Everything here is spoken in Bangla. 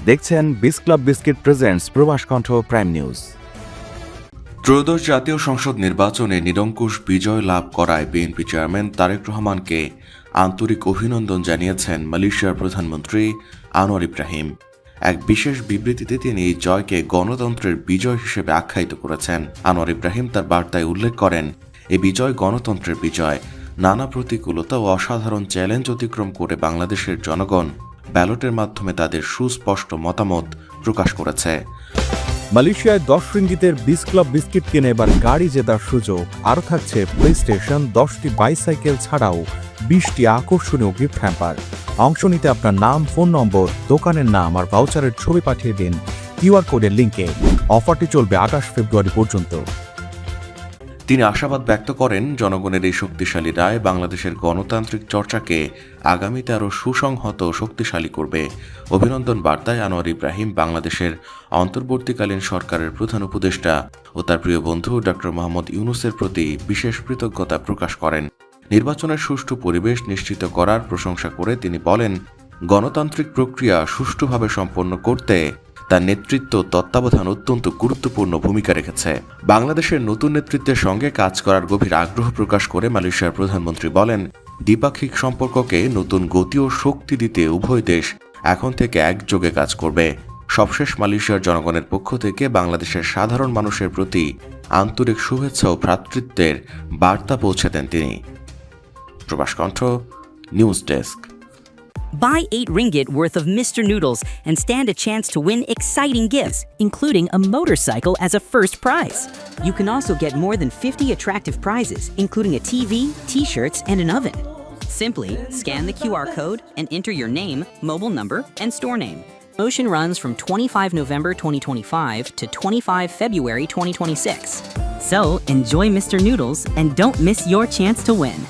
দেখছেন বিস ক্লাব বিস্কিট প্রেজেন্টস প্রবাস কণ্ঠ প্রাইম নিউজ। ত্রয়োদশ জাতীয় সংসদ নির্বাচনে নিরঙ্কুশ বিজয় লাভ করায় বিএনপি চেয়ারম্যান তারেক রহমানকে আন্তরিক অভিনন্দন জানিয়েছেন মালয়েশিয়ার প্রধানমন্ত্রী আনোয়ার ইব্রাহিম। এক বিশেষ বিবৃতিতে তিনি এই জয়কে গণতন্ত্রের বিজয় হিসেবে আখ্যায়িত করেছেন। আনোয়ার ইব্রাহিম তার বার্তায় উল্লেখ করেন, এ বিজয় গণতন্ত্রের বিজয়। নানা প্রতিকূলতা ও অসাধারণ চ্যালেঞ্জ অতিক্রম করে বাংলাদেশের জনগণ ব্যালটের মাধ্যমে তাদের সুস্পষ্ট মতামত প্রকাশ করেছে। মালয়েশিয়ায় 10 রিঙ্গিতের বিস ক্লাব বিস্কিট কিনে এবার গাড়ি জেতার সুযোগ। আরও থাকছে প্লে স্টেশন, 10টি বাইসাইকেল ছাড়াও 20টি আকর্ষণীয় গিফট হ্যাম্পার। অংশ নিতে আপনার নাম, ফোন নম্বর, দোকানের নাম আর ভাউচারের ছবি পাঠিয়ে দিন কিউআর কোডের লিঙ্কে। অফারটি চলবে 28 ফেব্রুয়ারি পর্যন্ত। তিনি আশাবাদ ব্যক্ত করেন, জনগণের এই শক্তিশালী রায় বাংলাদেশের গণতান্ত্রিক চর্চাকে আগামীতে আরও সুসংহত ও শক্তিশালী করবে। অভিনন্দন বার্তায় আনোয়ার ইব্রাহিম বাংলাদেশের অন্তর্বর্তীকালীন সরকারের প্রধান উপদেষ্টা ও তার প্রিয় বন্ধু ডক্টর মোহাম্মদ ইউনূসের প্রতি বিশেষ কৃতজ্ঞতা প্রকাশ করেন। নির্বাচনের সুষ্ঠু পরিবেশ নিশ্চিত করার প্রশংসা করে তিনি বলেন, গণতান্ত্রিক প্রক্রিয়া সুষ্ঠুভাবে সম্পন্ন করতে তার নেতৃত্ব তত্ত্বাবধান অত্যন্ত গুরুত্বপূর্ণ ভূমিকা রেখেছে। বাংলাদেশের নতুন নেতৃত্বের সঙ্গে কাজ করার গভীর আগ্রহ প্রকাশ করে মালয়েশিয়ার প্রধানমন্ত্রী বলেন, দ্বিপাক্ষিক সম্পর্ককে নতুন গতি ও শক্তি দিতে উভয় দেশ এখন থেকে একযোগে কাজ করবে। সবশেষ মালয়েশিয়ার জনগণের পক্ষ থেকে বাংলাদেশের সাধারণ মানুষের প্রতি আন্তরিক শুভেচ্ছা ও ভ্রাতৃত্বের বার্তা পৌঁছে দেন তিনি। প্রবাস কণ্ঠ news desk. Buy 8 ringgit worth of Mr. Noodles and stand a chance to win exciting gifts, including a motorcycle as a first prize. You can also get more than 50 attractive prizes, including a TV, t-shirts, and an oven. Simply scan the QR code and enter your name, mobile number, and store name. Promotion runs from 25 November 2025 to 25 February 2026. So enjoy Mr. Noodles and don't miss your chance to win.